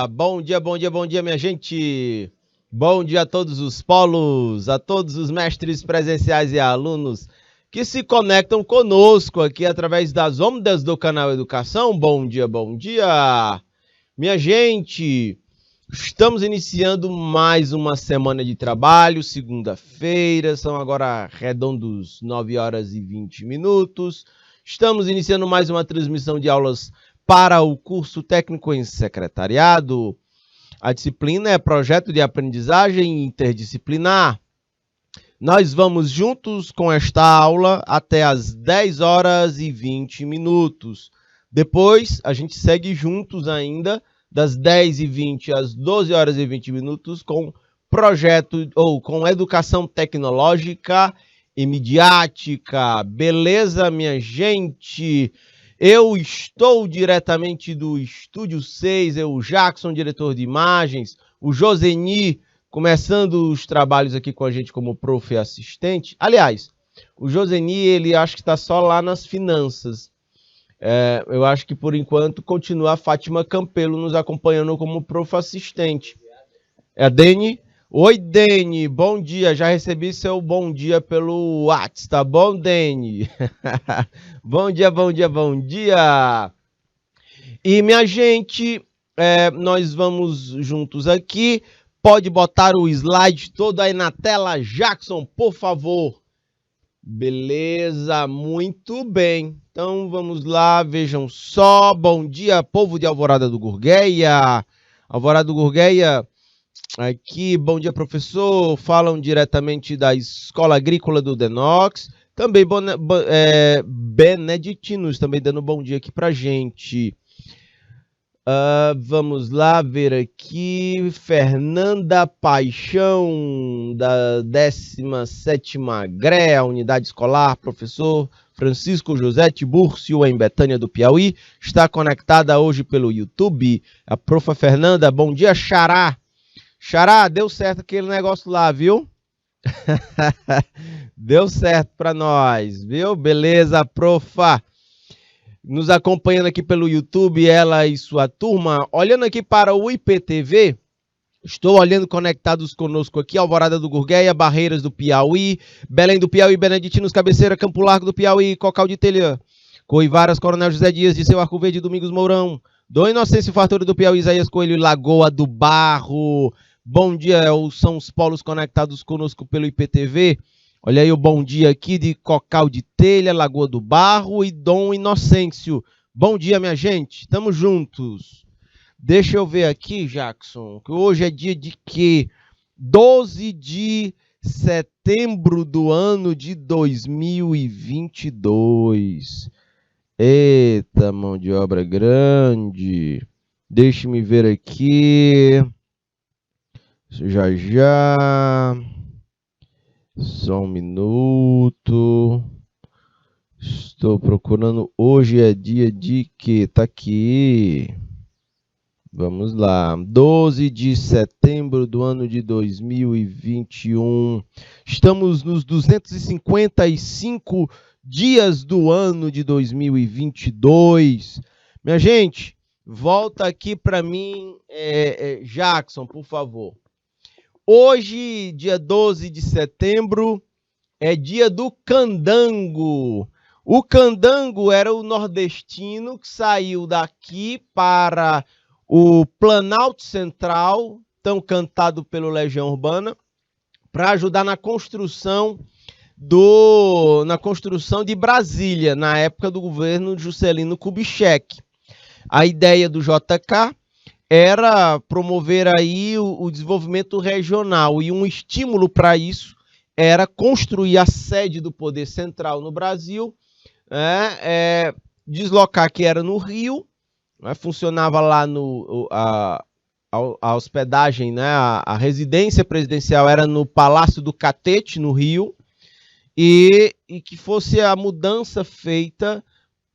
Bom dia, bom dia, bom dia, minha gente! Bom dia a todos os polos, a todos os mestres presenciais e alunos que se conectam conosco aqui através das ondas do canal Educação. Bom dia, bom dia! Minha gente, estamos iniciando mais uma semana de trabalho, segunda-feira, são agora redondos 9 horas e 20 minutos. Estamos iniciando mais uma transmissão de aulas para o curso técnico em secretariado. A disciplina é projeto de aprendizagem interdisciplinar. Nós vamos juntos com esta aula até as 10 horas e 20 minutos. Depois, a gente segue juntos ainda das 10 e 20 às 12 horas e 20 minutos com projeto ou com educação tecnológica e midiática. Beleza, minha gente? Eu estou diretamente do Estúdio 6, o Jackson, diretor de imagens, o Joseni, começando os trabalhos aqui com a gente como prof e assistente. Aliás, o Joseni, ele acho que está só lá nas finanças. Eu acho que, por enquanto, continua a Fátima Campelo nos acompanhando como prof assistente. É a Deni? Oi, Deni, bom dia. Já recebi seu bom dia pelo WhatsApp, tá bom, Deni? Bom dia, bom dia, bom dia. E, minha gente, nós vamos juntos aqui. Pode botar o slide todo aí na tela, Jackson, por favor. Beleza, muito bem. Então, vamos lá, vejam só. Bom dia, povo de Alvorada do Gurgueia. Alvorada do Gurgueia... Aqui, bom dia, professor. Falam diretamente da Escola Agrícola do Denox. Também beneditinos, também dando bom dia aqui pra gente. Vamos lá ver aqui. Fernanda Paixão, da 17ª GRE, unidade escolar, professor Francisco José Tibúrcio, em Betânia do Piauí. Está conectada hoje pelo YouTube. A profa Fernanda, bom dia, Xará. Xará, deu certo aquele negócio lá, viu? Deu certo para nós, viu? Beleza, profa. Nos acompanhando aqui pelo YouTube, ela e sua turma. Olhando aqui para o IPTV, estou olhando conectados conosco aqui, Alvorada do Gurgueia, Barreiras do Piauí, Belém do Piauí, Beneditinos, Cabeceira, Campo Largo do Piauí, Cocal de Telhã, Coivaras, Coronel José Dias, de Seu Arco Verde, Domingos Mourão, Dom Inocêncio Fartura do Piauí, Isaías Coelho, Lagoa do Barro. Bom dia, são os polos conectados conosco pelo IPTV. Olha aí o bom dia aqui de Cocal de Telha, Lagoa do Barro e Dom Inocêncio. Bom dia, minha gente. Tamo juntos. Deixa eu ver aqui, Jackson, que hoje é dia de quê? 12 de setembro do ano de 2022. Eita, mão de obra grande. Deixa-me ver aqui. Já. Só um minuto. Estou procurando. Hoje é dia de quê? Tá aqui. Vamos lá. 12 de setembro do ano de 2021. Estamos nos 255 dias do ano de 2022. Minha gente, volta aqui para mim, Jackson, por favor. Hoje, dia 12 de setembro, é dia do candango. O candango era o nordestino que saiu daqui para o Planalto Central, tão cantado pelo Legião Urbana, para ajudar na construção de Brasília, na época do governo Juscelino Kubitschek. A ideia do JK era promover aí o desenvolvimento regional, e um estímulo para isso era construir a sede do poder central no Brasil, deslocar, que era no Rio, funcionava lá a hospedagem, a residência presidencial era no Palácio do Catete, no Rio, e que fosse a mudança feita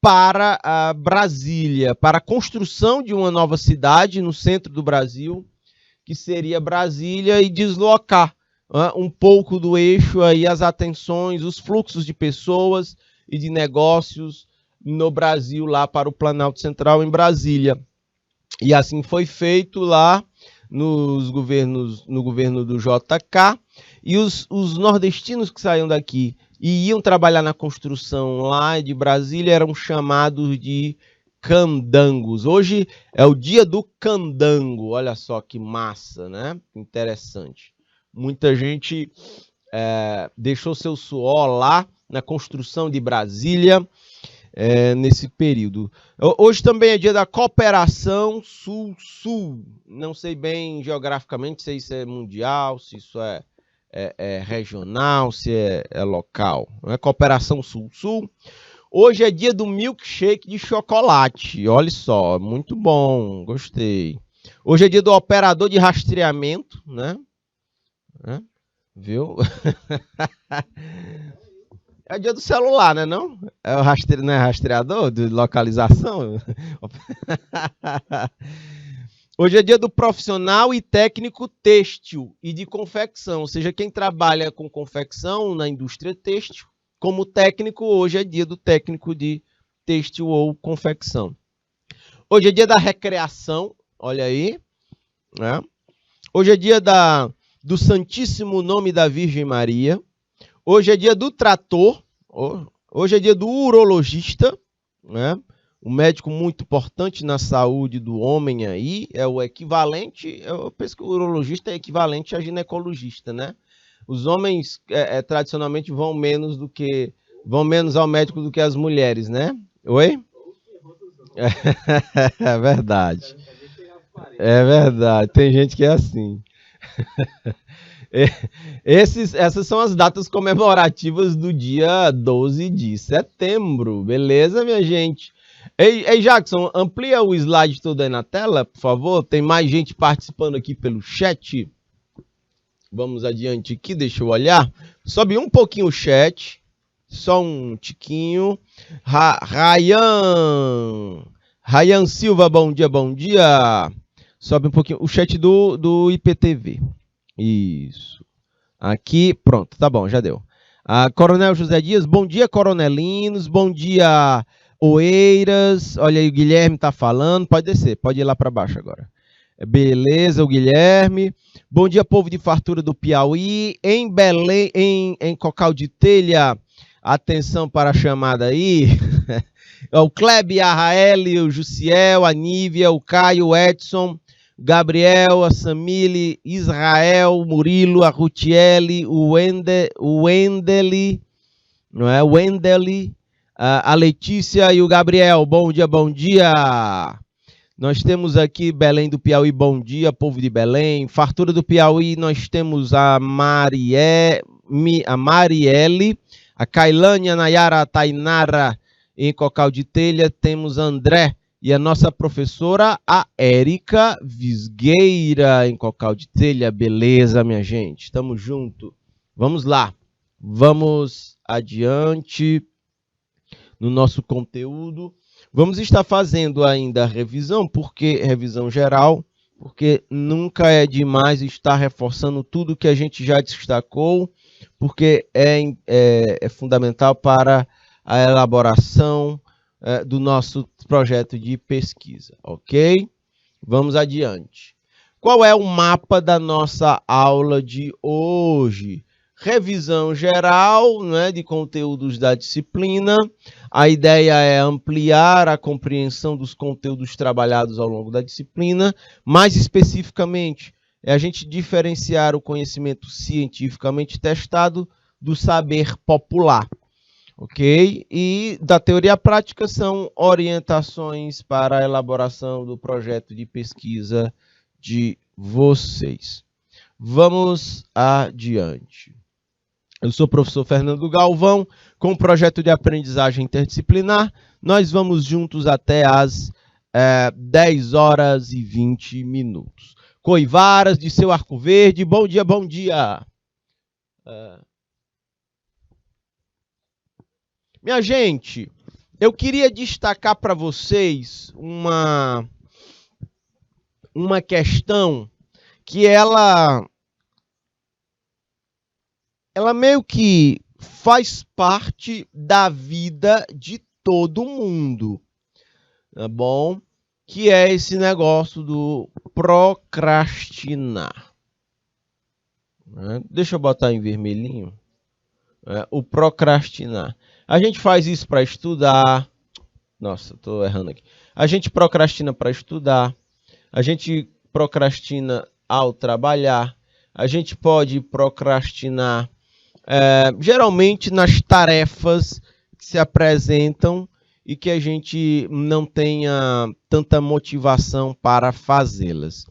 para a Brasília, para a construção de uma nova cidade no centro do Brasil, que seria Brasília, e deslocar um pouco do eixo aí as atenções, os fluxos de pessoas e de negócios no Brasil, lá para o Planalto Central, em Brasília. E assim foi feito lá no governo do JK. E os nordestinos que saíam daqui e iam trabalhar na construção lá de Brasília eram chamados de candangos. Hoje é o dia do candango. Olha só que massa, né? Interessante. Muita gente deixou seu suor lá na construção de Brasília nesse período. Hoje também é dia da cooperação Sul-Sul. Não sei bem geograficamente se isso é mundial, se isso é regional, se é local. Cooperação Sul-Sul. Hoje é dia do milkshake de chocolate. Olha só, muito bom, gostei. Hoje é dia do operador de rastreamento, né? Viu? É o dia do celular, né? Não? É o não é rastreador de localização? Hoje é dia do profissional e técnico têxtil e de confecção, ou seja, quem trabalha com confecção na indústria têxtil, como técnico, hoje é dia do técnico de têxtil ou confecção. Hoje é dia da recreação, olha aí, né? Hoje é dia do Santíssimo Nome da Virgem Maria. Hoje é dia do trator, hoje é dia do urologista, né? Um médico muito importante na saúde do homem aí, é o equivalente, eu penso que o urologista é equivalente a ginecologista, né? Os homens tradicionalmente vão menos ao médico do que as mulheres, né? Oi? É verdade. É verdade, tem gente que é assim. Essas são as datas comemorativas do dia 12 de setembro, beleza, minha gente? Ei, Jackson, amplia o slide todo aí na tela, por favor. Tem mais gente participando aqui pelo chat. Vamos adiante aqui, deixa eu olhar. Sobe um pouquinho o chat, só um tiquinho. Ryan Silva, bom dia, bom dia. Sobe um pouquinho o chat do IPTV. Isso. Aqui, pronto, tá bom, já deu. Coronel José Dias, bom dia, coronelinos, bom dia, Oeiras. Olha aí, o Guilherme tá falando, pode descer, pode ir lá para baixo agora. Beleza, o Guilherme. Bom dia, povo de fartura do Piauí. Em Belém, em Cocal de Telha, atenção para a chamada aí. O Klebe, a Raeli, o Jussiel, a Nívia, o Caio, o Edson, Gabriel, a Samile, Israel, Murilo, a Rutiele, o Wendeli, não é? O Wendeli, a Letícia e o Gabriel. Bom dia, bom dia. Nós temos aqui Belém do Piauí, bom dia, povo de Belém. Fartura do Piauí, nós temos a Marielle, a Cailânia, a Nayara, a Tainara em Cocal de Telha, temos André. E a nossa professora, a Érica Visgueira, em Cocal de Telha. Beleza, minha gente? Tamo junto. Vamos lá. Vamos adiante no nosso conteúdo. Vamos estar fazendo ainda a revisão, revisão geral, porque nunca é demais estar reforçando tudo que a gente já destacou, porque é fundamental para a elaboração do nosso projeto de pesquisa, ok? Vamos adiante. Qual é o mapa da nossa aula de hoje? Revisão geral, né, de conteúdos da disciplina. A ideia é ampliar a compreensão dos conteúdos trabalhados ao longo da disciplina. Mais especificamente, é a gente diferenciar o conhecimento cientificamente testado do saber popular. Ok? E da teoria prática são orientações para a elaboração do projeto de pesquisa de vocês. Vamos adiante. Eu sou o professor Fernando Galvão, com o projeto de aprendizagem interdisciplinar. Nós vamos juntos até às 10 horas e 20 minutos. Coivaras de seu Arco Verde, bom dia, bom dia. Minha gente, eu queria destacar para vocês uma questão que ela meio que faz parte da vida de todo mundo, tá bom? que é esse negócio do procrastinar. Deixa eu botar em vermelhinho. O procrastinar. A gente faz isso para estudar. Nossa, estou errando aqui. A gente procrastina para estudar. A gente procrastina ao trabalhar. A gente pode procrastinar geralmente nas tarefas que se apresentam e que a gente não tenha tanta motivação para fazê-las.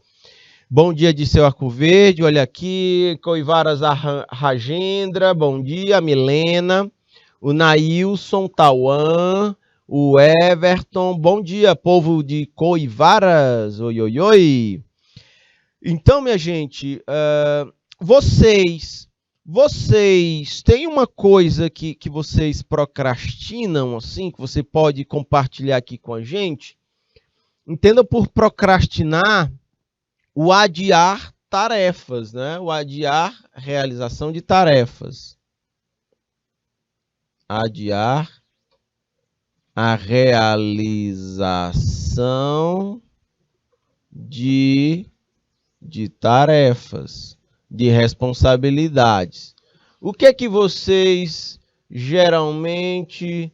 Bom dia de seu Arco Verde, olha aqui, Coivaras Rajendra, bom dia, Milena, o Nailson, Tauan, o Everton, bom dia, povo de Coivaras, oi, oi, oi. Então, minha gente, vocês têm uma coisa que vocês procrastinam, assim, que você pode compartilhar aqui com a gente? Entenda por procrastinar o adiar tarefas, né? O adiar realização de tarefas. Adiar a realização de tarefas, de responsabilidades. O que é que vocês geralmente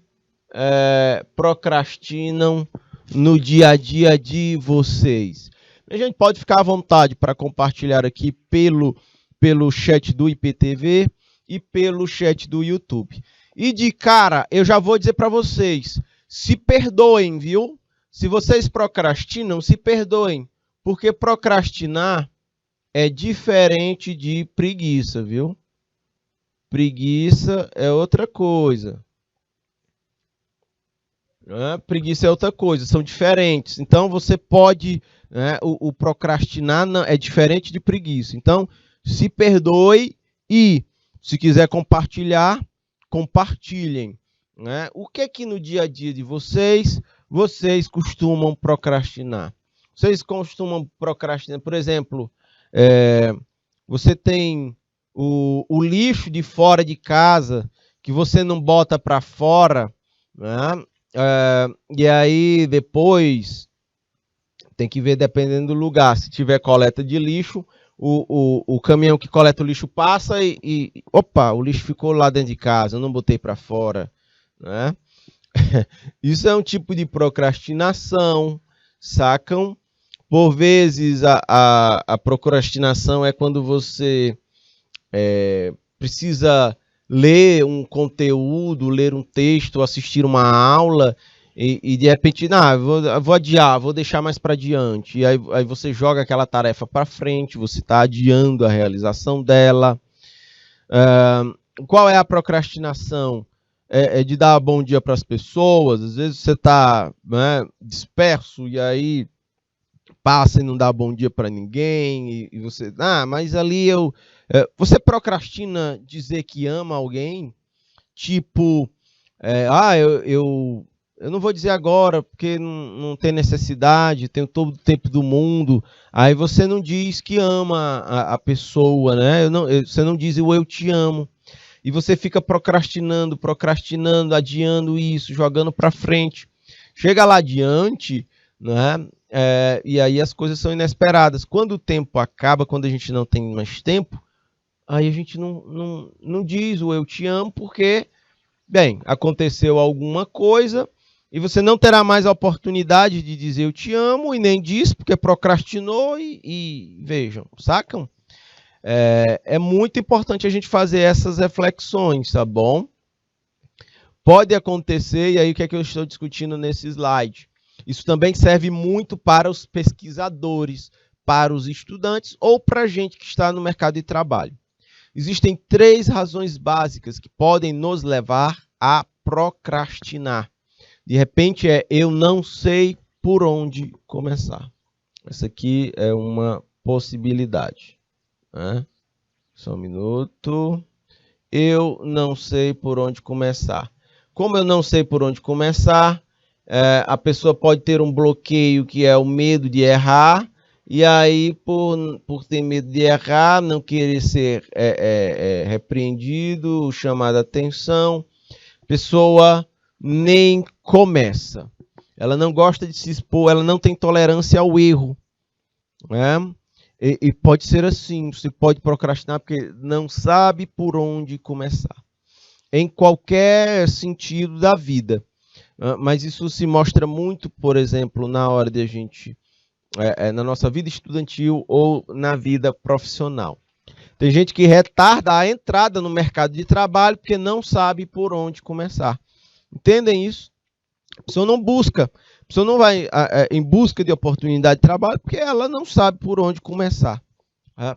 procrastinam no dia a dia de vocês? A gente pode ficar à vontade para compartilhar aqui pelo chat do IPTV e pelo chat do YouTube. E de cara, eu já vou dizer para vocês, se perdoem, viu? Se vocês procrastinam, se perdoem, porque procrastinar é diferente de preguiça, viu? Preguiça é outra coisa. Preguiça é outra coisa, são diferentes. Então, você pode... o procrastinar é diferente de preguiça. Então, se perdoe e, se quiser compartilhar, compartilhem. O que é que no dia a dia de vocês costumam procrastinar? Vocês costumam procrastinar, por exemplo, você tem o lixo de fora de casa que você não bota para fora, né? E aí depois tem que ver dependendo do lugar. Se tiver coleta de lixo, o caminhão que coleta o lixo passa e opa, o lixo ficou lá dentro de casa, eu não botei para fora, né? Isso é um tipo de procrastinação, sacam? Por vezes a procrastinação é quando você precisa ler um conteúdo, ler um texto, assistir uma aula e de repente, vou adiar, vou deixar mais para adiante. E aí você joga aquela tarefa para frente, você está adiando a realização dela. Qual é a procrastinação? É de dar bom dia para as pessoas. Às vezes você está disperso e aí passa e não dá bom dia para ninguém. E você, mas ali você procrastina dizer que ama alguém? Tipo, eu não vou dizer agora porque não tem necessidade, tenho todo o tempo do mundo. Aí você não diz que ama a pessoa, né? Você não diz eu te amo. E você fica procrastinando, adiando isso, jogando para frente. Chega lá adiante, né? E aí as coisas são inesperadas. Quando o tempo acaba, quando a gente não tem mais tempo, aí a gente não diz o eu te amo porque, bem, aconteceu alguma coisa e você não terá mais a oportunidade de dizer eu te amo e nem diz porque procrastinou e vejam, sacam? É muito importante a gente fazer essas reflexões, tá bom? Pode acontecer, e aí o que é que eu estou discutindo nesse slide? Isso também serve muito para os pesquisadores, para os estudantes ou para a gente que está no mercado de trabalho. Existem 3 razões básicas que podem nos levar a procrastinar. De repente eu não sei por onde começar. Essa aqui é uma possibilidade. Só um minuto. Eu não sei por onde começar. Como eu não sei por onde começar, a pessoa pode ter um bloqueio que é o medo de errar, e aí por ter medo de errar, não querer ser repreendido, chamada atenção, a pessoa nem começa. ela não gosta de se expor, ela não tem tolerância ao erro, né? E pode ser assim, você pode procrastinar porque não sabe por onde começar. Em qualquer sentido da vida. Mas isso se mostra muito, por exemplo, na hora de a gente, na nossa vida estudantil ou na vida profissional. Tem gente que retarda a entrada no mercado de trabalho porque não sabe por onde começar. Entendem isso? A pessoa não busca, a pessoa não vai em busca de oportunidade de trabalho porque ela não sabe por onde começar.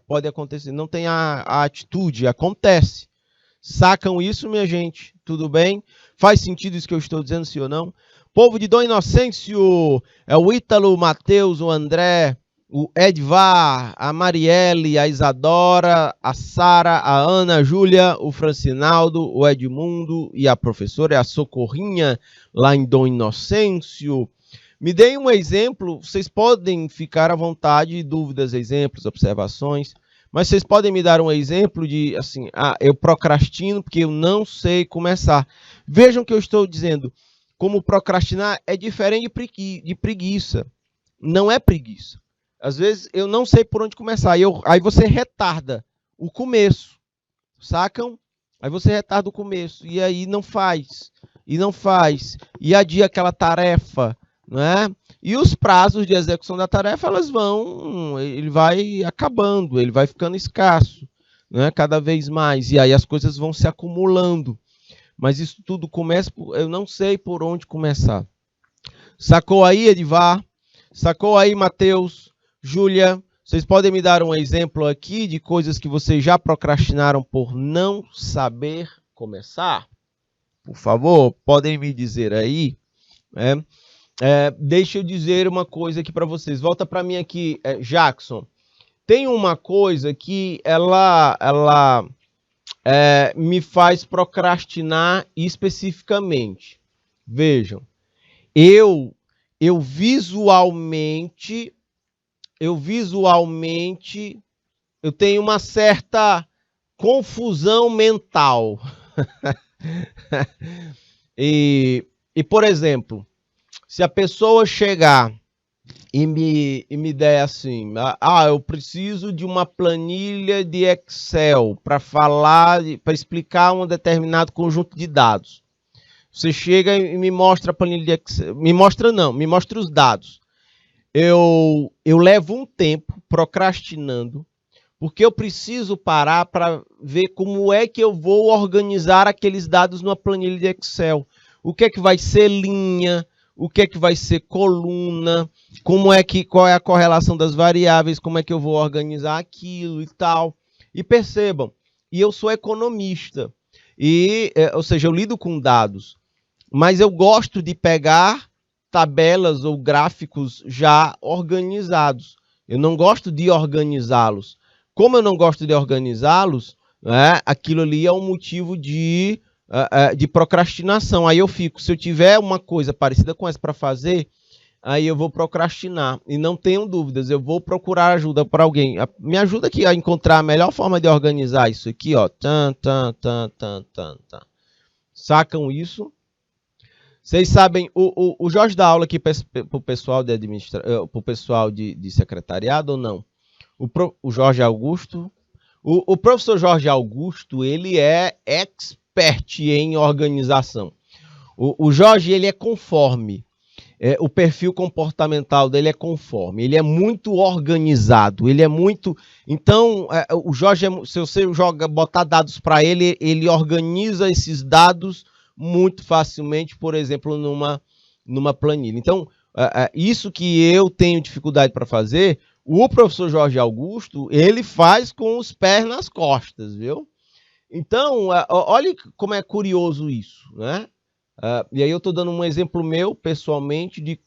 Pode acontecer, não tem a atitude, acontece. Sacam isso, minha gente? Tudo bem? Faz sentido isso que eu estou dizendo, sim ou não? Povo de Dom Inocêncio, é o Ítalo, o Matheus, o André, o Edvar, a Marielle, a Isadora, a Sara, a Ana, a Júlia, o Francinaldo, o Edmundo e a professora, a Socorrinha, lá em Dom Inocêncio. Me deem um exemplo, vocês podem ficar à vontade, dúvidas, exemplos, observações, mas vocês podem me dar um exemplo de, assim, eu procrastino porque eu não sei começar. Vejam o que eu estou dizendo, como procrastinar é diferente de preguiça, não é preguiça. Às vezes eu não sei por onde começar, aí você retarda o começo, sacam? Aí você retarda o começo, e aí não faz, e adia aquela tarefa, não é? E os prazos de execução da tarefa, ele vai acabando, ele vai ficando escasso, né, cada vez mais, e aí as coisas vão se acumulando. Mas isso tudo começa, eu não sei por onde começar. Sacou aí, Edivar? Sacou aí, Matheus? Júlia? Vocês podem me dar um exemplo aqui de coisas que vocês já procrastinaram por não saber começar? Por favor, podem me dizer aí, né? Deixa eu dizer uma coisa aqui para vocês. Volta para mim aqui, Jackson. Tem uma coisa que ela me faz procrastinar especificamente. Vejam, eu visualmente eu tenho uma certa confusão mental. e, por exemplo, se a pessoa chegar e me der assim, eu preciso de uma planilha de Excel para explicar um determinado conjunto de dados. Você chega e me mostra a planilha de Excel. Me mostra os dados. Eu levo um tempo procrastinando, porque eu preciso parar para ver como é que eu vou organizar aqueles dados numa planilha de Excel. O que é que vai ser linha, o que é que vai ser coluna, qual é a correlação das variáveis, como é que eu vou organizar aquilo e tal. E percebam, eu sou economista, ou seja, eu lido com dados, mas eu gosto de pegar tabelas ou gráficos já organizados. Eu não gosto de organizá-los. Como eu não gosto de organizá-los, aquilo ali é um motivo de procrastinação. Aí eu fico, se eu tiver uma coisa parecida com essa para fazer, aí eu vou procrastinar. E não tenham dúvidas, eu vou procurar ajuda para alguém. Me ajuda aqui a encontrar a melhor forma de organizar isso aqui, ó. Sacam isso? Vocês sabem, o Jorge dá aula aqui para o pessoal de secretariado ou não? O Jorge Augusto. O professor Jorge Augusto, ele é expert em organização. O Jorge, ele é conforme. O perfil comportamental dele é conforme. Ele é muito organizado. Ele é muito... Então, o Jorge, se você botar dados para ele, ele organiza esses dados muito facilmente, por exemplo, numa planilha. Então, isso que eu tenho dificuldade para fazer, o professor Jorge Augusto, ele faz com os pés nas costas, viu? Então, olha como é curioso isso, né? E aí eu estou dando um exemplo meu, pessoalmente, de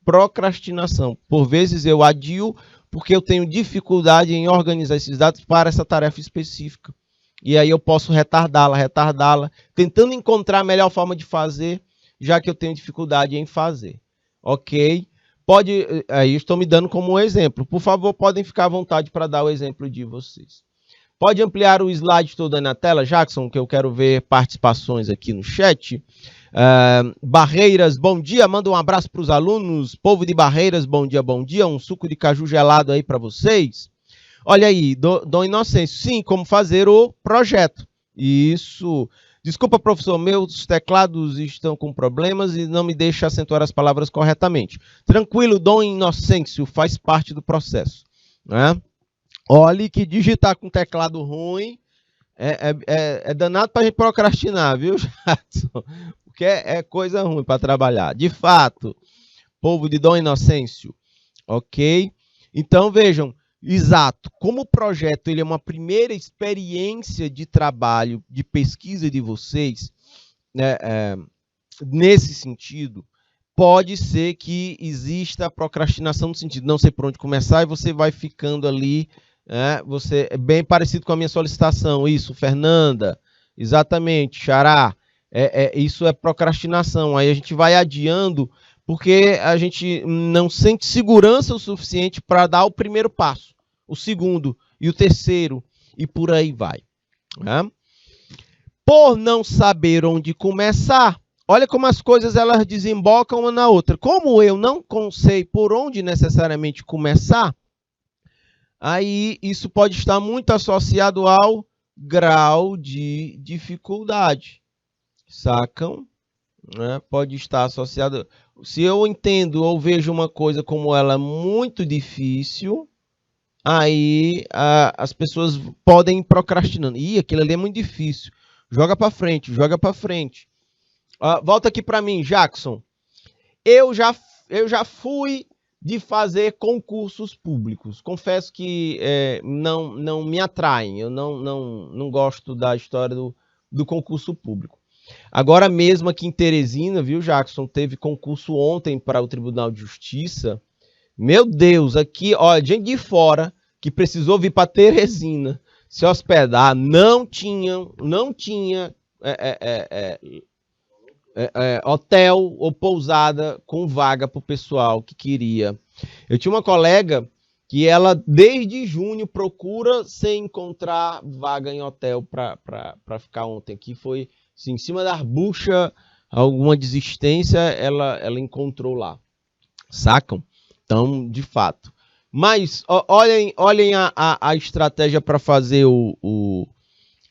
procrastinação. Por vezes eu adio porque eu tenho dificuldade em organizar esses dados para essa tarefa específica. E aí eu posso retardá-la, tentando encontrar a melhor forma de fazer, já que eu tenho dificuldade em fazer. Ok? Aí estou me dando como um exemplo. Por favor, podem ficar à vontade para dar o exemplo de vocês. Pode ampliar o slide todo aí na tela, Jackson, que eu quero ver participações aqui no chat. Barreiras, bom dia, manda um abraço para os alunos. Povo de Barreiras, bom dia, um suco de caju gelado aí para vocês. Olha aí, Dom Inocêncio, sim, como fazer o projeto. Isso. Desculpa, professor, meus teclados estão com problemas e não me deixa acentuar as palavras corretamente. Tranquilo, Dom Inocêncio, faz parte do processo, né? Olhe que digitar com teclado ruim é danado para a gente procrastinar, viu, Jadson? Porque é coisa ruim para trabalhar. De fato, povo de Dom Inocêncio, ok? Então, vejam, exato, como o projeto ele é uma primeira experiência de trabalho, de pesquisa de vocês, né, nesse sentido, pode ser que exista procrastinação no sentido de não sei por onde começar e você vai ficando ali, você é bem parecido com a minha solicitação, isso, Fernanda, exatamente, Xará, isso é procrastinação, aí a gente vai adiando porque a gente não sente segurança o suficiente para dar o primeiro passo, o segundo e o terceiro, e por aí vai. Né? Por não saber onde começar, olha como as coisas elas desembocam uma na outra. Como eu não sei por onde necessariamente começar, aí isso pode estar muito associado ao grau de dificuldade. Sacam? Né? Pode estar associado. Se eu entendo ou vejo uma coisa como ela muito difícil, aí as pessoas podem ir procrastinando. Ih, aquilo ali é muito difícil. Joga para frente, joga para frente. Volta aqui para mim, Jackson. Eu já fui de fazer concursos públicos. Confesso que não me atraem. Eu não gosto da história do concurso público. Agora mesmo aqui em Teresina, viu, Jackson, teve concurso ontem para o Tribunal de Justiça. Meu Deus, aqui, ó, gente de fora que precisou vir para Teresina se hospedar, não tinha hotel ou pousada com vaga para o pessoal que queria. Eu tinha uma colega que ela, desde junho, procura sem encontrar vaga em hotel para ficar ontem. Aqui foi assim, em cima da bucha, alguma desistência, ela encontrou lá. Sacam? Então, de fato. Mas olhem a estratégia para fazer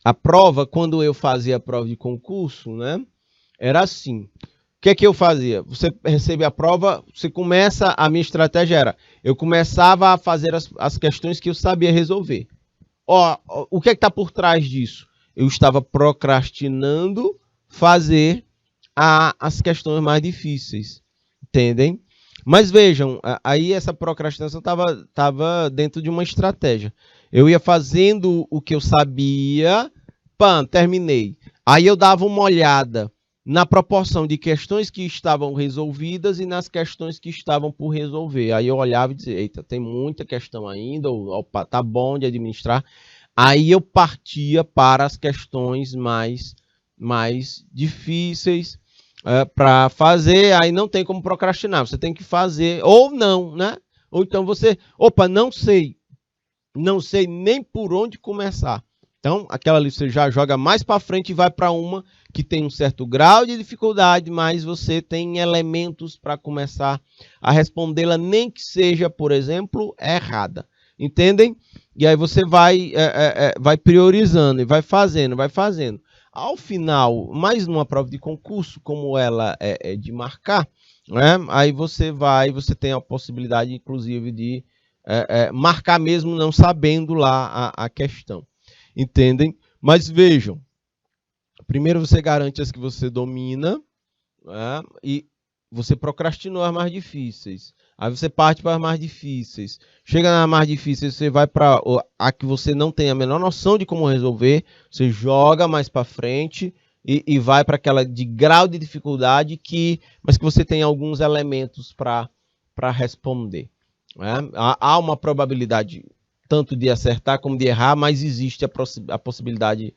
a prova. Quando eu fazia a prova de concurso, né? Era assim. O que é que eu fazia? Você recebe a prova, você começa, a minha estratégia era, eu começava a fazer as questões que eu sabia resolver. O que é que está por trás disso? Eu estava procrastinando fazer as questões mais difíceis. Entendem? Mas vejam, aí essa procrastinação estava dentro de uma estratégia. Eu ia fazendo o que eu sabia, terminei. Aí eu dava uma olhada na proporção de questões que estavam resolvidas e nas questões que estavam por resolver. Aí eu olhava e dizia, eita, tem muita questão ainda, opa, tá bom de administrar. Aí eu partia para as questões mais difíceis para fazer, aí não tem como procrastinar, você tem que fazer, ou não, né? Ou então você, não sei nem por onde começar. Então, aquela ali você já joga mais para frente e vai para uma que tem um certo grau de dificuldade, mas você tem elementos para começar a respondê-la, nem que seja, por exemplo, errada. Entendem? E aí você vai priorizando e vai fazendo. Ao final, mais numa prova de concurso, como ela é de marcar, né? Aí você tem a possibilidade, inclusive, de marcar mesmo não sabendo lá a questão. Entendem? Mas vejam, primeiro você garante as que você domina, né? E você procrastinou as mais difíceis. Aí você parte para as mais difíceis. Chega nas mais difíceis, você vai para a que você não tem a menor noção de como resolver. Você joga mais para frente e vai para aquela de grau de dificuldade, mas que você tem alguns elementos para responder. Né? Há uma probabilidade tanto de acertar como de errar, mas existe a probabilidade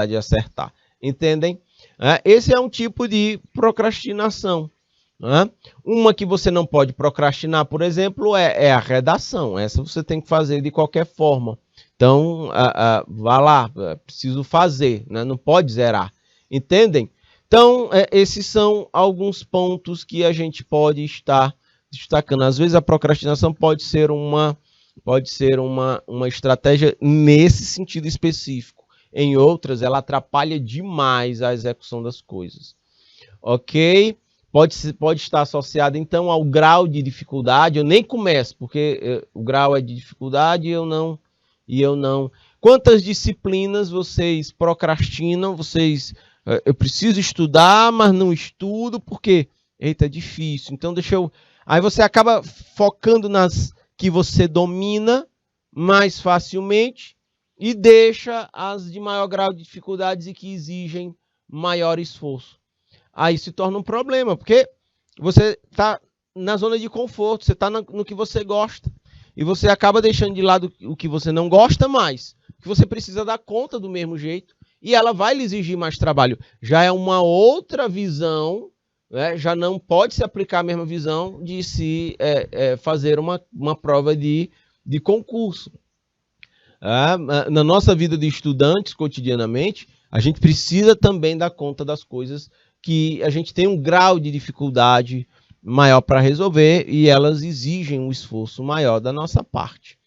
de acertar. Entendem? Esse é um tipo de procrastinação. Uma que você não pode procrastinar, por exemplo, é a redação. Essa você tem que fazer de qualquer forma. Então, vá lá, preciso fazer, né? Não pode zerar. Entendem? Então, esses são alguns pontos que a gente pode estar destacando. Às vezes a procrastinação pode ser uma estratégia nesse sentido específico. Em outras, ela atrapalha demais a execução das coisas. Ok? Pode estar associada, então, ao grau de dificuldade. Eu nem começo, porque o grau é de dificuldade e eu não. Quantas disciplinas vocês procrastinam? Eu preciso estudar, mas não estudo, porque, eita, é difícil. Então, Aí você acaba focando nas que você domina mais facilmente e deixa as de maior grau de dificuldades e que exigem maior esforço. Aí se torna um problema, porque você está na zona de conforto, você está no que você gosta. E você acaba deixando de lado o que você não gosta mais, que você precisa dar conta do mesmo jeito, e ela vai lhe exigir mais trabalho. Já é uma outra visão, né? Já não pode se aplicar a mesma visão de se fazer uma prova de concurso. Na nossa vida de estudantes, cotidianamente, a gente precisa também dar conta das coisas que a gente tem um grau de dificuldade maior para resolver e elas exigem um esforço maior da nossa parte.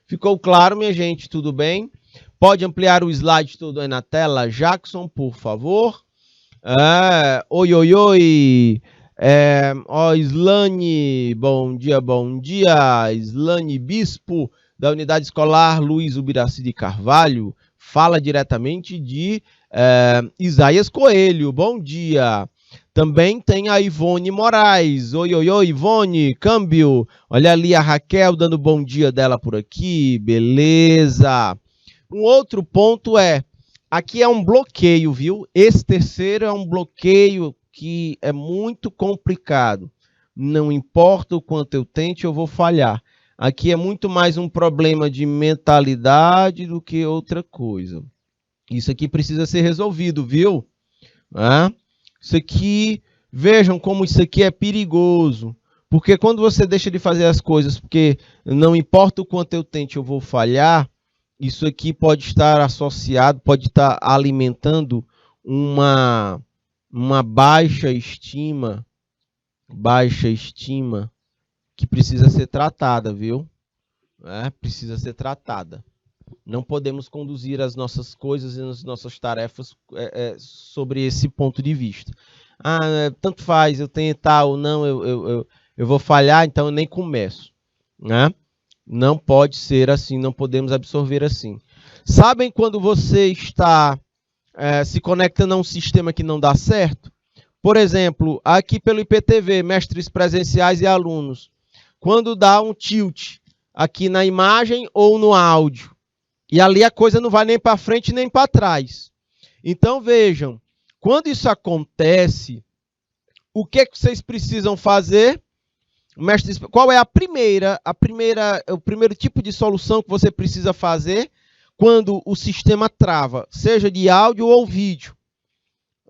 Ficou claro, minha gente? Tudo bem? Pode ampliar o slide todo aí na tela, Jackson, por favor. Oi, oi, oi. Islane, bom dia. Islane Bispo, da Unidade Escolar Luiz Ubiraci de Carvalho, fala diretamente de Isaías Coelho, bom dia. Também tem a Ivone Moraes, oi, Ivone, câmbio. Olha ali a Raquel dando bom dia dela por aqui, beleza. Um outro ponto aqui é um bloqueio, viu? Esse terceiro é um bloqueio que é muito complicado. Não importa o quanto eu tente, eu vou falhar. Aqui é muito mais um problema de mentalidade do que outra coisa. Isso aqui precisa ser resolvido, viu? Isso aqui, vejam como isso aqui é perigoso. Porque quando você deixa de fazer as coisas, porque não importa o quanto eu tente, eu vou falhar, isso aqui pode estar associado, pode estar alimentando uma baixa estima que precisa ser tratada, viu? Precisa ser tratada. Não podemos conduzir as nossas coisas e as nossas tarefas sobre esse ponto de vista. Tanto faz, eu tentar ou não, eu vou falhar, então eu nem começo. Né? Não pode ser assim, não podemos absorver assim. Sabem quando você está se conectando a um sistema que não dá certo? Por exemplo, aqui pelo IPTV, mestres presenciais e alunos, quando dá um tilt aqui na imagem ou no áudio, e ali a coisa não vai nem para frente nem para trás. Então vejam, quando isso acontece, o que vocês precisam fazer? Mestres, qual é o primeiro tipo de solução que você precisa fazer quando o sistema trava, seja de áudio ou vídeo?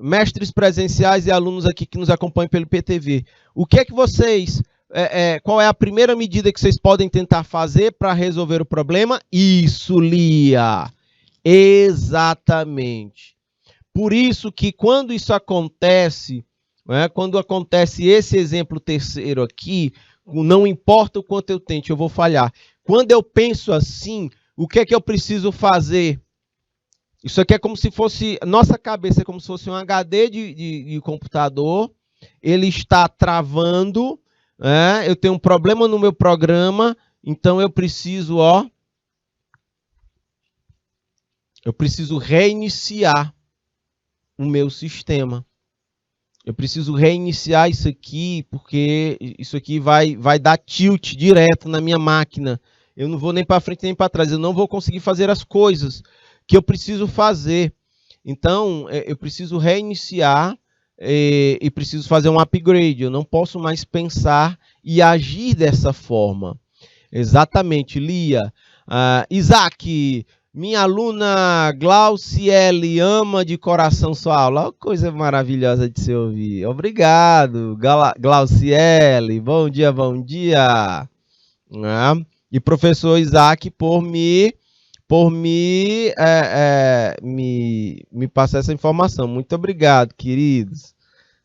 Mestres presenciais e alunos aqui que nos acompanham pelo IPTV, o que é que vocês... qual é a primeira medida que vocês podem tentar fazer para resolver o problema? Isso, Lia. Exatamente. Por isso que quando isso acontece, quando acontece esse exemplo terceiro aqui, não importa o quanto eu tente, eu vou falhar. Quando eu penso assim, o que é que eu preciso fazer? Isso aqui é como se fosse, nossa cabeça é como se fosse um HD de computador, ele está travando, eu tenho um problema no meu programa, então eu preciso reiniciar o meu sistema. Eu preciso reiniciar isso aqui, porque isso aqui vai dar tilt direto na minha máquina. Eu não vou nem para frente nem para trás, eu não vou conseguir fazer as coisas que eu preciso fazer. Então, eu preciso reiniciar e preciso fazer um upgrade. Eu não posso mais pensar e agir dessa forma. Exatamente, Lia. Isaac, minha aluna Glauciele ama de coração sua aula. Olha que coisa maravilhosa de se ouvir. Obrigado, Glauciele. Bom dia. E professor Isaac me me passar essa informação. Muito obrigado, queridos.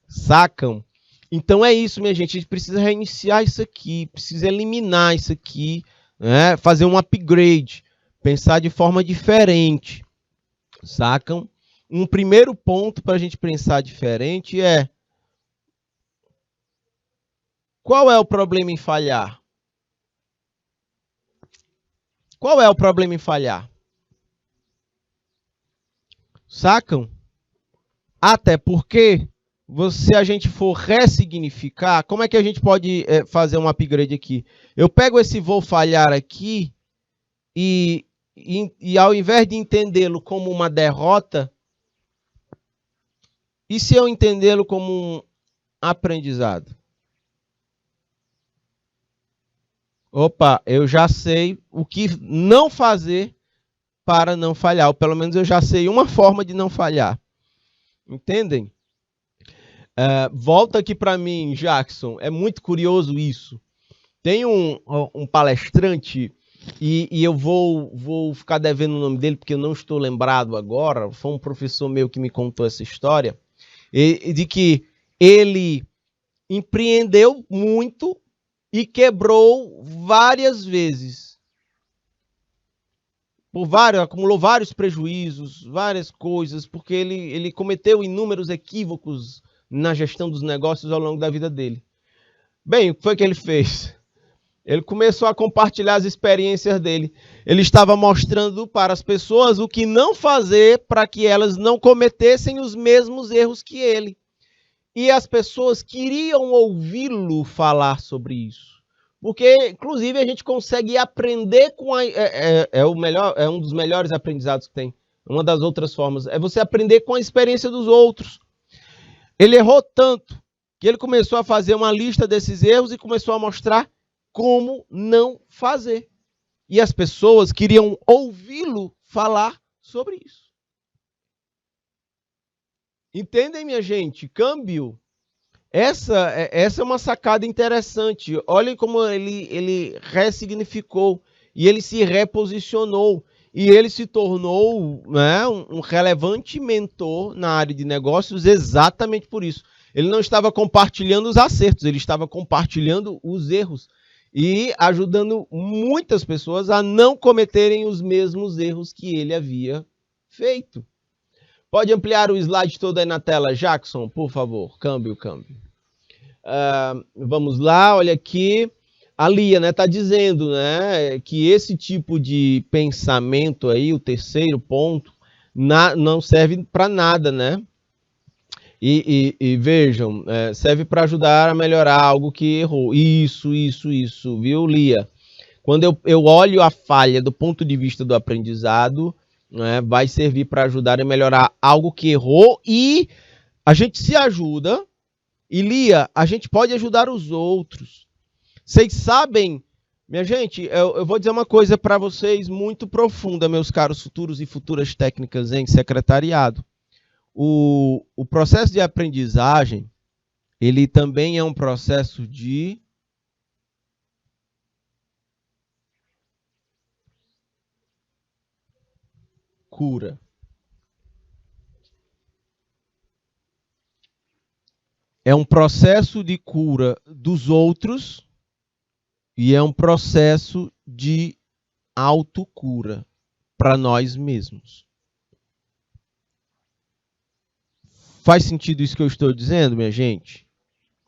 Sacam? Então é isso, minha gente. A gente precisa reiniciar isso aqui, precisa eliminar isso aqui, né? Fazer um upgrade, pensar de forma diferente. Sacam? Um primeiro ponto para a gente pensar diferente é: qual é o problema em falhar? Qual é o problema em falhar? Sacam? Até porque, se a gente for ressignificar, como é que a gente pode fazer um upgrade aqui? Eu pego esse vou falhar aqui e ao invés de entendê-lo como uma derrota, e se eu entendê-lo como um aprendizado? Opa, eu já sei o que não fazer para não falhar. Ou pelo menos eu já sei uma forma de não falhar. Entendem? Volta aqui para mim, Jackson. É muito curioso isso. Tem um palestrante, e eu vou ficar devendo o nome dele, porque eu não estou lembrado agora. Foi um professor meu que me contou essa história. De que ele empreendeu muito e quebrou várias vezes. Acumulou vários prejuízos, várias coisas, porque ele cometeu inúmeros equívocos na gestão dos negócios ao longo da vida dele. Bem, o que foi que ele fez? Ele começou a compartilhar as experiências dele. Ele estava mostrando para as pessoas o que não fazer para que elas não cometessem os mesmos erros que ele. E as pessoas queriam ouvi-lo falar sobre isso. Porque, inclusive, a gente consegue aprender com é um dos melhores aprendizados que tem. Uma das outras formas é você aprender com a experiência dos outros. Ele errou tanto que ele começou a fazer uma lista desses erros e começou a mostrar como não fazer. E as pessoas queriam ouvi-lo falar sobre isso. Entendem, minha gente? Câmbio. Essa é uma sacada interessante. Olhem como ele ressignificou e ele se reposicionou. E ele se tornou, né, um relevante mentor na área de negócios exatamente por isso. Ele não estava compartilhando os acertos, ele estava compartilhando os erros e ajudando muitas pessoas a não cometerem os mesmos erros que ele havia feito. Pode ampliar o slide todo aí na tela, Jackson, por favor. Câmbio. Vamos lá, olha aqui. A Lia, né, tá dizendo, né, que esse tipo de pensamento aí, o terceiro ponto, não serve para nada, né? E vejam, serve para ajudar a melhorar algo que errou. Isso, viu, Lia? Quando eu olho a falha do ponto de vista do aprendizado, né, vai servir para ajudar a melhorar algo que errou e a gente se ajuda. E Lia, a gente pode ajudar os outros. Vocês sabem, minha gente, eu vou dizer uma coisa para vocês muito profunda, meus caros futuros e futuras técnicas em secretariado. O processo de aprendizagem, ele também é um processo de cura. É um processo de cura dos outros e é um processo de autocura para nós mesmos. Faz sentido isso que eu estou dizendo, minha gente?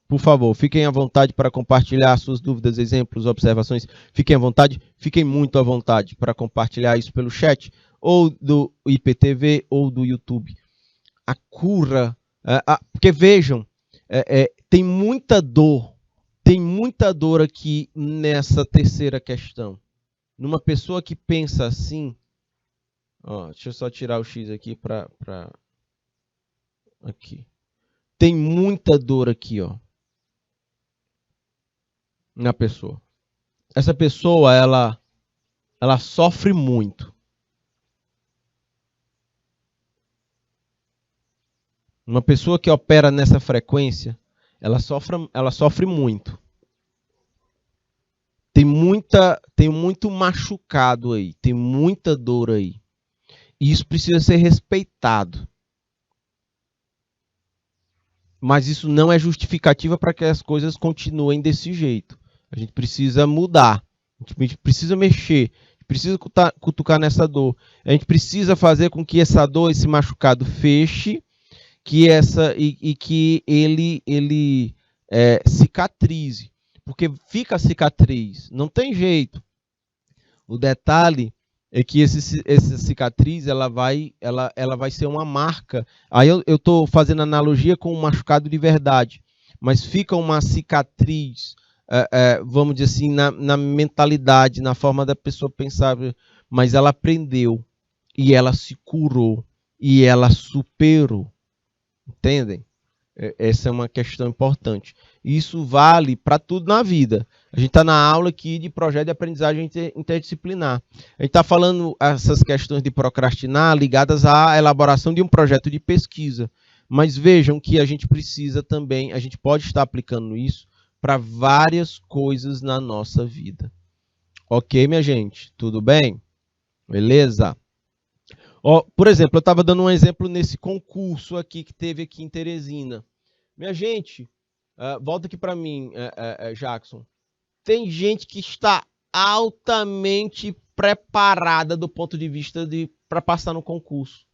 Por favor, fiquem à vontade para compartilhar suas dúvidas, exemplos, observações. Fiquem à vontade, fiquem muito à vontade para compartilhar isso pelo chat, ou do IPTV, ou do YouTube. A cura, porque vejam, tem muita dor aqui nessa terceira questão. Numa pessoa que pensa assim, deixa eu só tirar o X aqui para aqui. Tem muita dor aqui, na pessoa. Essa pessoa, ela sofre muito. Uma pessoa que opera nessa frequência, ela sofre muito. Tem muito machucado aí, tem muita dor aí. E isso precisa ser respeitado. Mas isso não é justificativa para que as coisas continuem desse jeito. A gente precisa mudar, a gente precisa mexer, a gente precisa cutucar nessa dor. A gente precisa fazer com que essa dor, esse machucado feche, que ele cicatrize. Porque fica cicatriz, não tem jeito. O detalhe é que essa cicatriz ela vai ser uma marca. Aí eu estou fazendo analogia com um machucado de verdade, mas fica uma cicatriz, vamos dizer assim, na mentalidade, na forma da pessoa pensar, mas ela aprendeu, e ela se curou, e ela superou. Entendem? Essa é uma questão importante. Isso vale para tudo na vida. A gente está na aula aqui de projeto de aprendizagem interdisciplinar. A gente está falando essas questões de procrastinar ligadas à elaboração de um projeto de pesquisa. Mas vejam que a gente precisa também, a gente pode estar aplicando isso para várias coisas na nossa vida. Ok, minha gente? Tudo bem? Beleza? Por exemplo, eu estava dando um exemplo nesse concurso aqui que teve aqui em Teresina. Minha gente, volta aqui para mim, Jackson. Tem gente que está altamente preparada do ponto de vista para passar no concurso,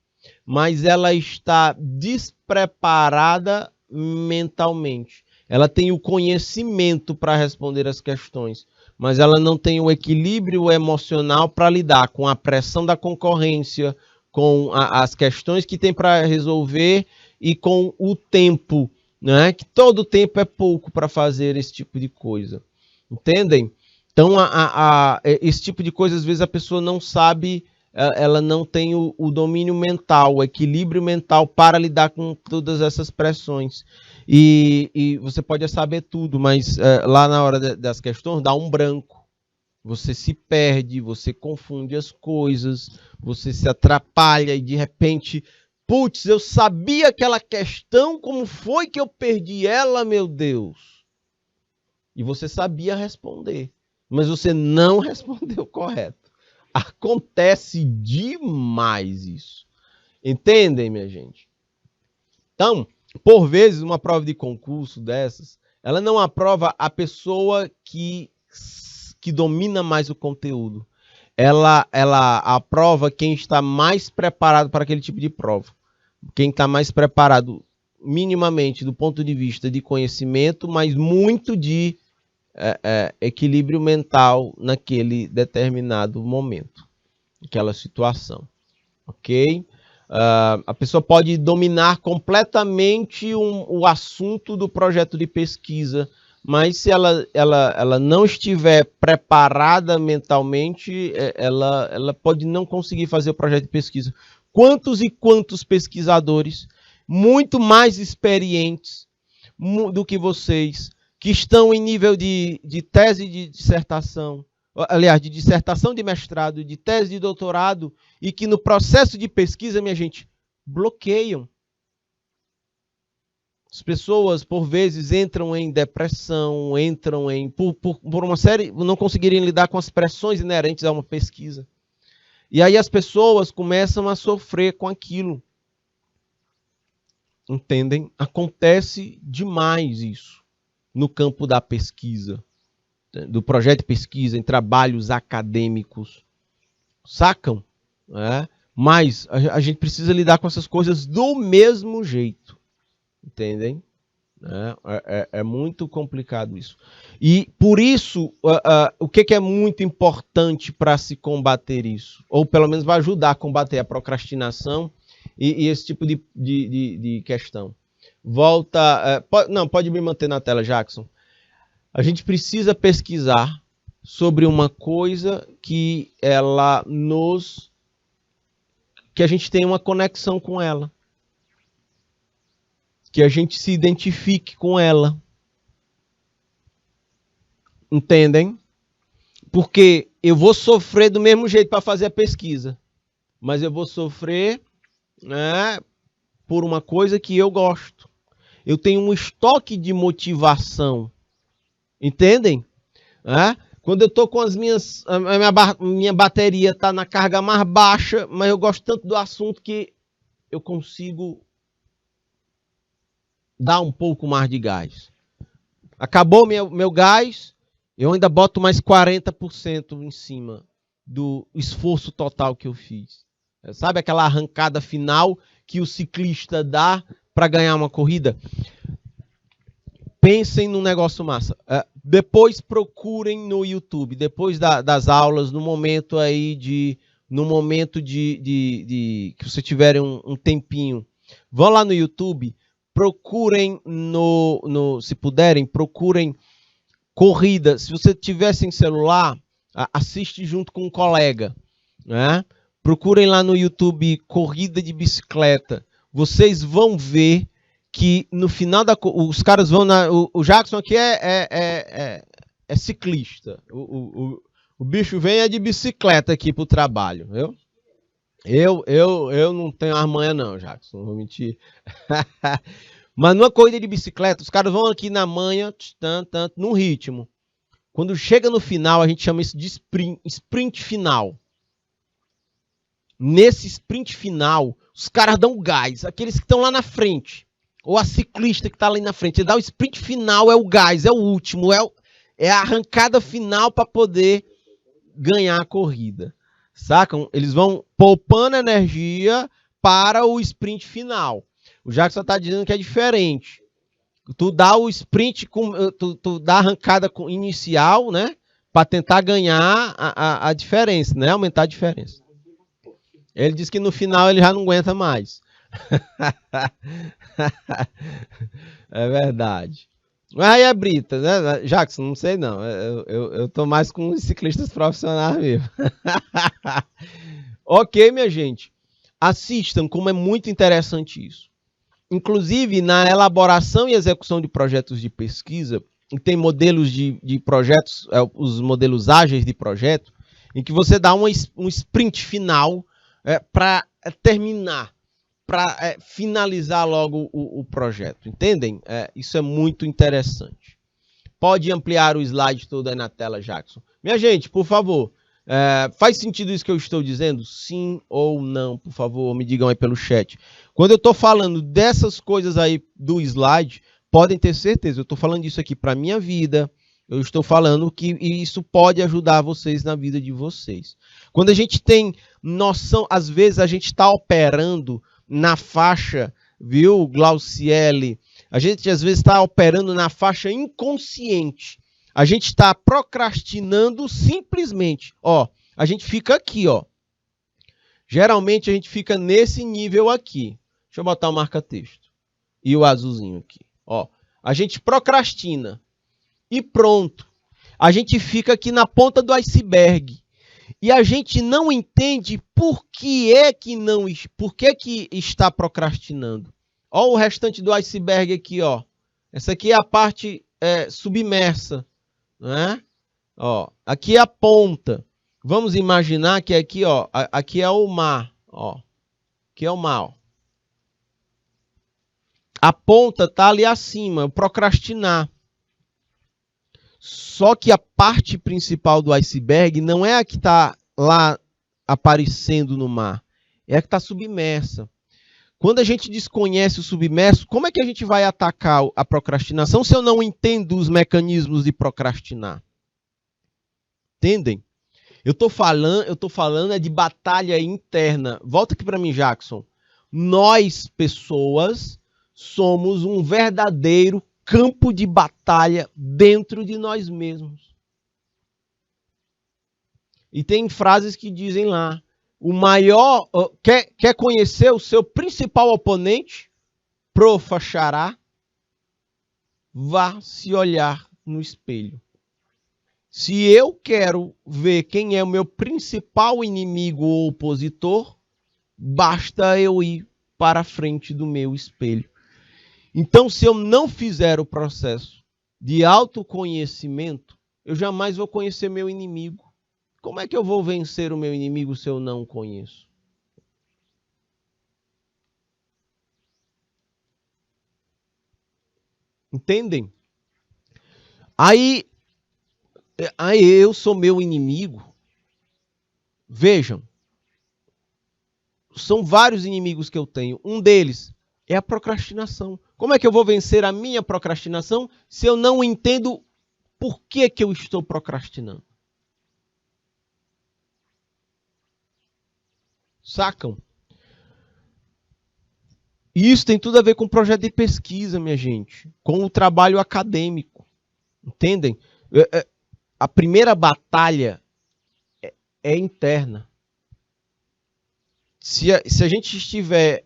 mas ela está despreparada mentalmente. Ela tem o conhecimento para responder as questões, mas ela não tem o equilíbrio emocional para lidar com a pressão da concorrência, com as questões que tem para resolver e com o tempo, né? Que todo tempo é pouco para fazer esse tipo de coisa. Entendem? Então, esse tipo de coisa, às vezes, a pessoa não sabe, ela não tem o domínio mental, o equilíbrio mental para lidar com todas essas pressões. E você pode saber tudo, mas lá na hora das questões dá um branco. Você se perde, você confunde as coisas, você se atrapalha e de repente, putz, eu sabia aquela questão, como foi que eu perdi ela, meu Deus? E você sabia responder, mas você não respondeu correto. Acontece demais isso. Entendem, minha gente? Então, por vezes, uma prova de concurso dessas, ela não aprova a pessoa que domina mais o conteúdo. Ela aprova quem está mais preparado para aquele tipo de prova. Quem está mais preparado minimamente do ponto de vista de conhecimento, mas muito de equilíbrio mental naquele determinado momento, aquela situação. Ok? A pessoa pode dominar completamente o assunto do projeto de pesquisa, mas se ela não estiver preparada mentalmente, ela pode não conseguir fazer o projeto de pesquisa. Quantos e quantos pesquisadores, muito mais experientes do que vocês, que estão em nível de tese de dissertação, aliás, de dissertação de mestrado, de tese de doutorado, e que no processo de pesquisa, minha gente, bloqueiam. As pessoas, por vezes, entram em depressão, entram por uma série, não conseguirem lidar com as pressões inerentes a uma pesquisa. E aí as pessoas começam a sofrer com aquilo. Entendem? Acontece demais isso no campo da pesquisa, do projeto de pesquisa, em trabalhos acadêmicos. Sacam? Mas a gente precisa lidar com essas coisas do mesmo jeito. Entendem? É muito complicado isso. E por isso, o que é muito importante para se combater isso? Ou pelo menos vai ajudar a combater a procrastinação e esse tipo de questão. Pode me manter na tela, Jackson. A gente precisa pesquisar sobre uma coisa que que a gente tem uma conexão com ela. Que a gente se identifique com ela. Entendem? Porque eu vou sofrer do mesmo jeito para fazer a pesquisa. Mas eu vou sofrer, né, por uma coisa que eu gosto. Eu tenho um estoque de motivação. Entendem? Quando eu estou com a minha bateria está na carga mais baixa, mas eu gosto tanto do assunto que eu consigo dar um pouco mais de gás. Acabou meu gás, eu ainda boto mais 40% em cima do esforço total que eu fiz. Sabe aquela arrancada final que o ciclista dá para ganhar uma corrida? Pensem num negócio massa. Depois procurem no YouTube, depois das aulas, no momento aí que você tiverem um tempinho, vão lá no YouTube, procurem se puderem, procurem corrida. Se você tiver sem celular, assiste junto com um colega, né? Procurem lá no YouTube corrida de bicicleta. Vocês vão ver que no final os caras vão o Jackson aqui é ciclista. O bicho vem de bicicleta aqui pro trabalho, viu? Eu não tenho armanha não, Jackson, não vou mentir. Mas numa corrida de bicicleta, os caras vão aqui na manha, num ritmo. Quando chega no final, a gente chama isso de sprint final. Nesse sprint final, os caras dão gás. Aqueles que estão lá na frente, ou a ciclista que está ali na frente, ele dá o sprint final, é o gás, é o último, é a arrancada final para poder ganhar a corrida. Sacam? Eles vão poupando energia para o sprint final. O Jackson está dizendo que é diferente. Tu dá o sprint, tu dá a arrancada inicial, né? Para tentar ganhar a diferença, né? Aumentar a diferença. Ele diz que no final ele já não aguenta mais. É verdade. Mas aí é brita, né? Jackson, não sei não. Eu tô mais com os ciclistas profissionais mesmo. Ok, minha gente. Assistam como é muito interessante isso. Inclusive, na elaboração e execução de projetos de pesquisa, tem modelos de projetos, os modelos ágeis de projeto, em que você dá um sprint final para terminar, para finalizar logo o projeto. Entendem? Isso é muito interessante. Pode ampliar o slide todo aí na tela, Jackson. Minha gente, por favor, faz sentido isso que eu estou dizendo? Sim ou não? Por favor, me digam aí pelo chat. Quando eu estou falando dessas coisas aí do slide, podem ter certeza, eu estou falando disso aqui para a minha vida, eu estou falando que isso pode ajudar vocês na vida de vocês. Quando a gente tem noção, às vezes a gente está operando na faixa, viu, Glauciele? A gente às vezes está operando na faixa inconsciente. A gente está procrastinando simplesmente. Ó, a gente fica aqui, ó. Geralmente a gente fica nesse nível aqui. Deixa eu botar o marca-texto. E o azulzinho aqui. Ó, a gente procrastina. E pronto. A gente fica aqui na ponta do iceberg. E a gente não entende por que está procrastinando. Ó o restante do iceberg aqui, ó. Essa aqui é a parte submersa. Né? Ó, aqui é a ponta. Vamos imaginar que aqui, ó, aqui é o mar, ó. Aqui é o mar, ó. A ponta tá ali acima, procrastinar. Só que a parte principal do iceberg não é a que está lá aparecendo no mar, é a que está submersa. Quando a gente desconhece o submerso, como é que a gente vai atacar a procrastinação se eu não entendo os mecanismos de procrastinar? Entendem? Eu tô falando de batalha interna. Volta aqui para mim, Jackson. Nós, pessoas, somos um verdadeiro campo de batalha dentro de nós mesmos. E tem frases que dizem lá, o maior... Quer conhecer o seu principal oponente? Profa Xará, vá se olhar no espelho. Se eu quero ver quem é o meu principal inimigo ou opositor, basta eu ir para a frente do meu espelho. Então, se eu não fizer o processo de autoconhecimento, eu jamais vou conhecer meu inimigo. Como é que eu vou vencer o meu inimigo se eu não o conheço? Entendem? Aí eu sou meu inimigo. Vejam, são vários inimigos que eu tenho. Um deles É a procrastinação. Como é que eu vou vencer a minha procrastinação se eu não entendo por que eu estou procrastinando? Sacam? E isso tem tudo a ver com o projeto de pesquisa, minha gente. Com o trabalho acadêmico. Entendem? A primeira batalha é interna. Se a gente estiver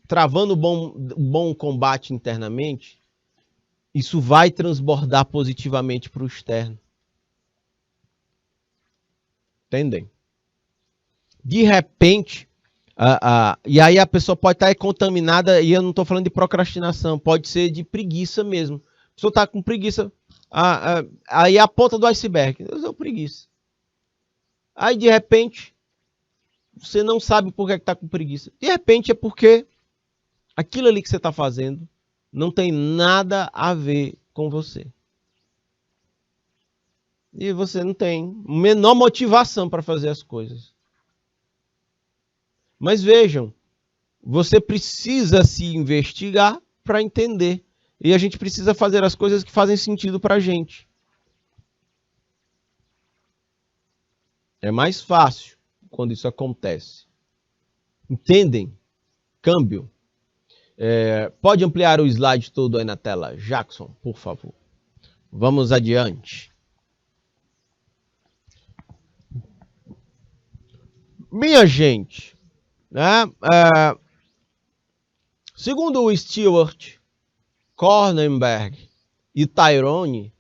travando bom combate internamente, isso vai transbordar positivamente para o externo. Entendem? De repente, e aí a pessoa pode estar contaminada, e eu não estou falando de procrastinação, pode ser de preguiça mesmo. A pessoa está com preguiça, aí a ponta do iceberg, eu sou preguiça. Aí de repente, você não sabe por que está com preguiça. De repente é porque aquilo ali que você está fazendo não tem nada a ver com você. E você não tem menor motivação para fazer as coisas. Mas vejam, você precisa se investigar para entender. E a gente precisa fazer as coisas que fazem sentido para a gente. É mais fácil quando isso acontece. Entendem? Câmbio. Pode ampliar o slide todo aí na tela, Jackson, por favor. Vamos adiante. Minha gente, né? Segundo o Stewart, Kornberg e Tyrone,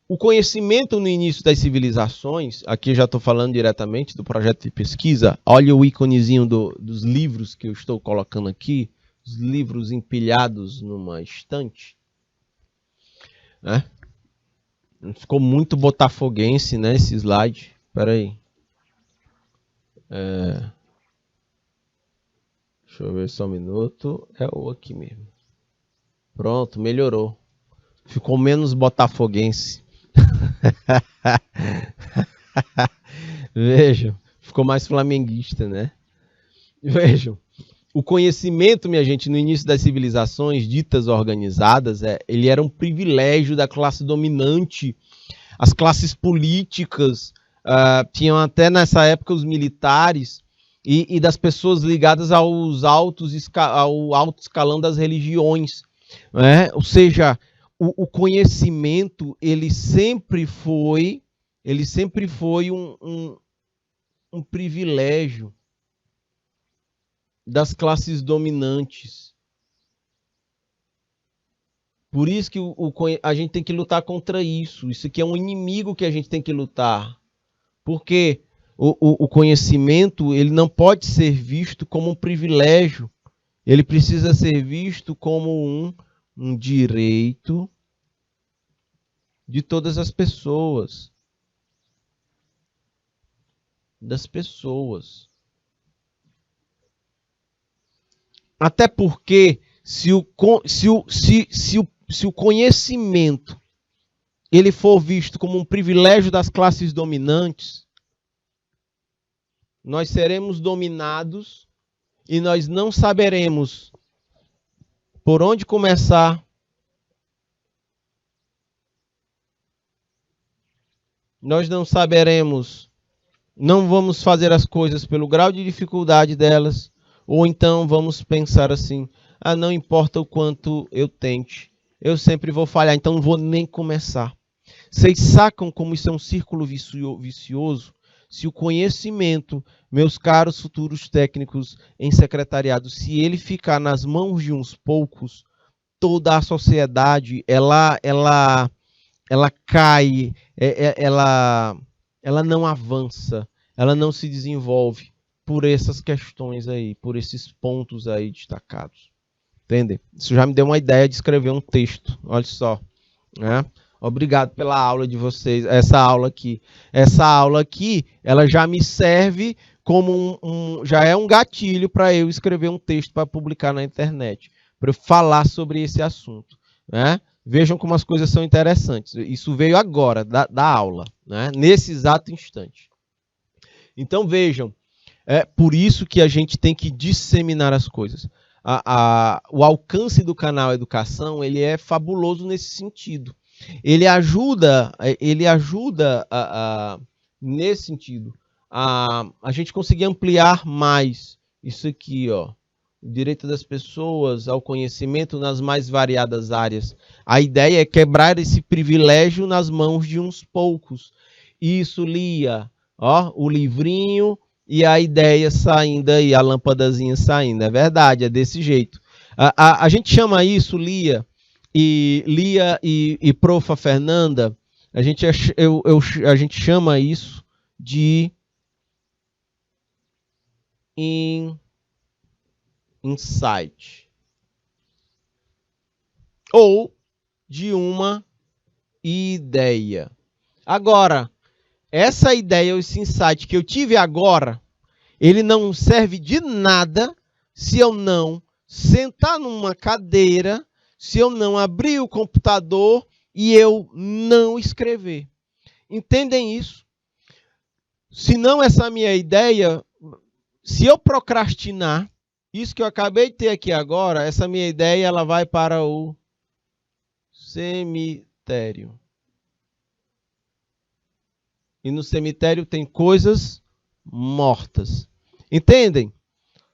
o conhecimento no início das civilizações, aqui eu já estou falando diretamente do projeto de pesquisa, olha o íconezinho dos livros que eu estou colocando aqui, os livros empilhados numa estante. Né? Ficou muito botafoguense, né, esse slide. Espera aí. Deixa eu ver só um minuto. É o aqui mesmo. Pronto, melhorou. Ficou menos botafoguense. Vejam, ficou mais flamenguista, né? Vejam, o conhecimento, minha gente, no início das civilizações ditas organizadas, ele era um privilégio da classe dominante. As classes políticas, tinham até nessa época os militares e das pessoas ligadas ao alto escalão das religiões. Né? Ou seja, o conhecimento ele sempre foi um privilégio das classes dominantes. Por isso que a gente tem que lutar contra isso. Isso aqui é um inimigo que a gente tem que lutar. Porque o conhecimento ele não pode ser visto como um privilégio. Ele precisa ser visto como um direito de todas as pessoas. Das pessoas. Até porque se o conhecimento ele for visto como um privilégio das classes dominantes, nós seremos dominados e nós não saberemos por onde começar, nós não saberemos, não vamos fazer as coisas pelo grau de dificuldade delas, ou então vamos pensar assim, não importa o quanto eu tente, eu sempre vou falhar, então não vou nem começar. Vocês sacam como isso é um círculo vicioso? Se o conhecimento, meus caros futuros técnicos em secretariado, se ele ficar nas mãos de uns poucos, toda a sociedade, ela cai, ela não avança, ela não se desenvolve por essas questões aí, por esses pontos aí destacados. Entendem? Isso já me deu uma ideia de escrever um texto, olha só, né? Obrigado pela aula de vocês, essa aula aqui, ela já me serve como já é um gatilho para eu escrever um texto para publicar na internet, para eu falar sobre esse assunto, né? Vejam como as coisas são interessantes. Isso veio agora da aula, né? Nesse exato instante. Então vejam, é por isso que a gente tem que disseminar as coisas. o alcance do canal Educação, ele é fabuloso nesse sentido. Ele ajuda nesse sentido a gente conseguir ampliar mais isso aqui, ó, o direito das pessoas ao conhecimento nas mais variadas áreas. A ideia é quebrar esse privilégio nas mãos de uns poucos. Isso, Lia, ó, o livrinho e a ideia saindo aí, a lâmpadazinha saindo. É verdade, é desse jeito. A gente chama isso, Lia e Profa Fernanda, a gente chama isso de insight. Ou de uma ideia. Agora, essa ideia, esse insight que eu tive agora, ele não serve de nada se eu não sentar numa cadeira, se eu não abrir o computador e eu não escrever. Entendem isso? Se não essa minha ideia, se eu procrastinar, isso que eu acabei de ter aqui agora, essa minha ideia, ela vai para o cemitério. E no cemitério tem coisas mortas. Entendem?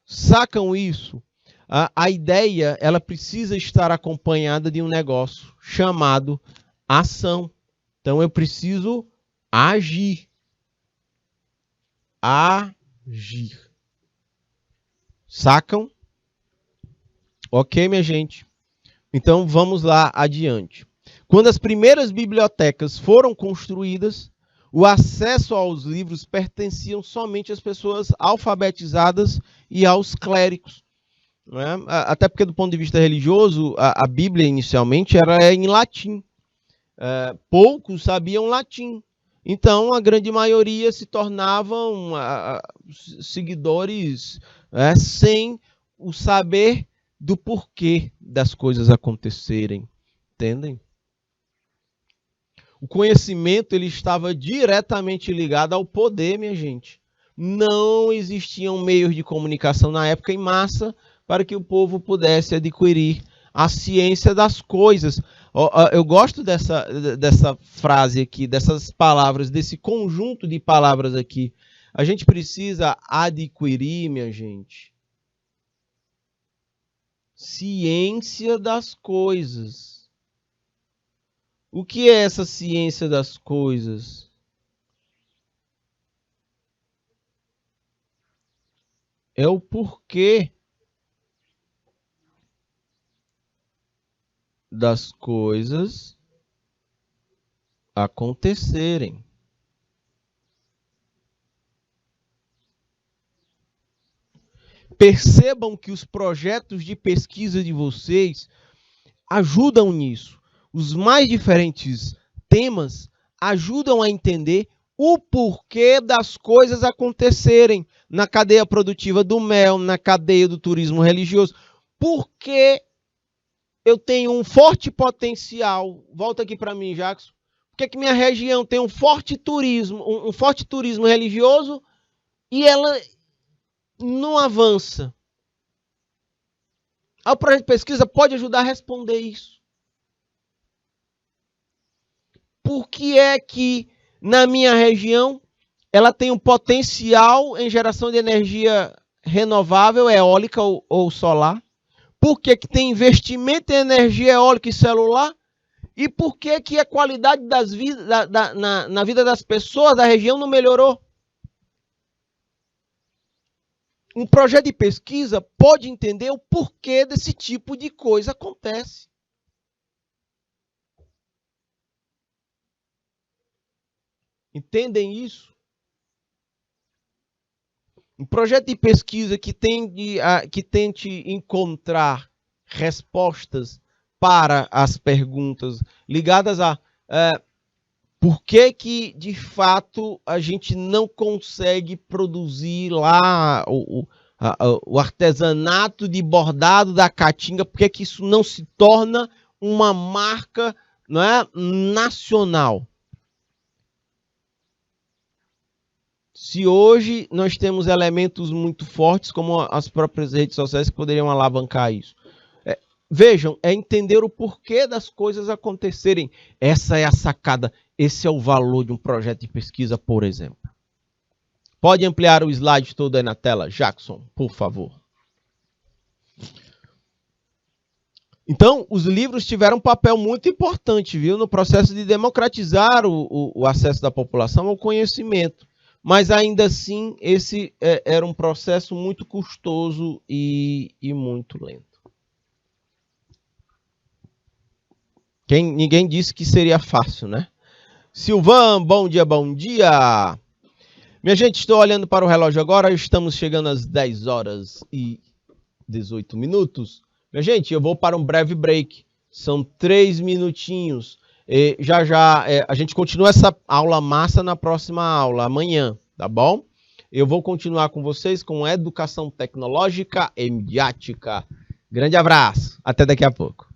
Sacam isso? A ideia, ela precisa estar acompanhada de um negócio chamado ação. Então, eu preciso agir. Agir. Sacam? Ok, minha gente? Então, vamos lá adiante. Quando as primeiras bibliotecas foram construídas, o acesso aos livros pertenciam somente às pessoas alfabetizadas e aos clérigos. Não é? Até porque, do ponto de vista religioso, a Bíblia inicialmente era em latim. Poucos sabiam latim. Então, a grande maioria se tornavam seguidores sem o saber do porquê das coisas acontecerem. Entendem? O conhecimento ele estava diretamente ligado ao poder, minha gente. Não existiam meios de comunicação na época em massa para que o povo pudesse adquirir a ciência das coisas. Eu gosto dessa frase aqui, dessas palavras, desse conjunto de palavras aqui. A gente precisa adquirir, minha gente, ciência das coisas. O que é essa ciência das coisas? É o porquê das coisas acontecerem. Percebam que os projetos de pesquisa de vocês ajudam nisso. Os mais diferentes temas ajudam a entender o porquê das coisas acontecerem na cadeia produtiva do mel, na cadeia do turismo religioso. Porque eu tenho um forte potencial. Volta aqui para mim, Jackson. Por que minha região tem um forte turismo religioso e ela não avança? O projeto de pesquisa pode ajudar a responder isso. Por que é que na minha região ela tem um potencial em geração de energia renovável, eólica ou solar? Por que tem investimento em energia eólica e celular? E por que a qualidade na vida das pessoas da região não melhorou? Um projeto de pesquisa pode entender o porquê desse tipo de coisa acontece. Entendem isso? Um projeto de pesquisa que tente encontrar respostas para as perguntas ligadas a por que de fato a gente não consegue produzir lá o artesanato de bordado da caatinga, por que isso não se torna uma marca, não é, nacional? Se hoje nós temos elementos muito fortes, como as próprias redes sociais, que poderiam alavancar isso. Vejam, é entender o porquê das coisas acontecerem. Essa é a sacada, esse é o valor de um projeto de pesquisa, por exemplo. Pode ampliar o slide todo aí na tela, Jackson, por favor. Então, os livros tiveram um papel muito importante, viu, no processo de democratizar o acesso da população ao conhecimento. Mas, ainda assim, esse era um processo muito custoso e muito lento. Ninguém disse que seria fácil, né? Silvan, bom dia, bom dia. Minha gente, estou olhando para o relógio agora, estamos chegando às 10 horas e 18 minutos. Minha gente, eu vou para um breve break, são 3 minutinhos. Já a gente continua essa aula massa na próxima aula, amanhã, tá bom? Eu vou continuar com vocês com educação tecnológica e midiática. Grande abraço, até daqui a pouco.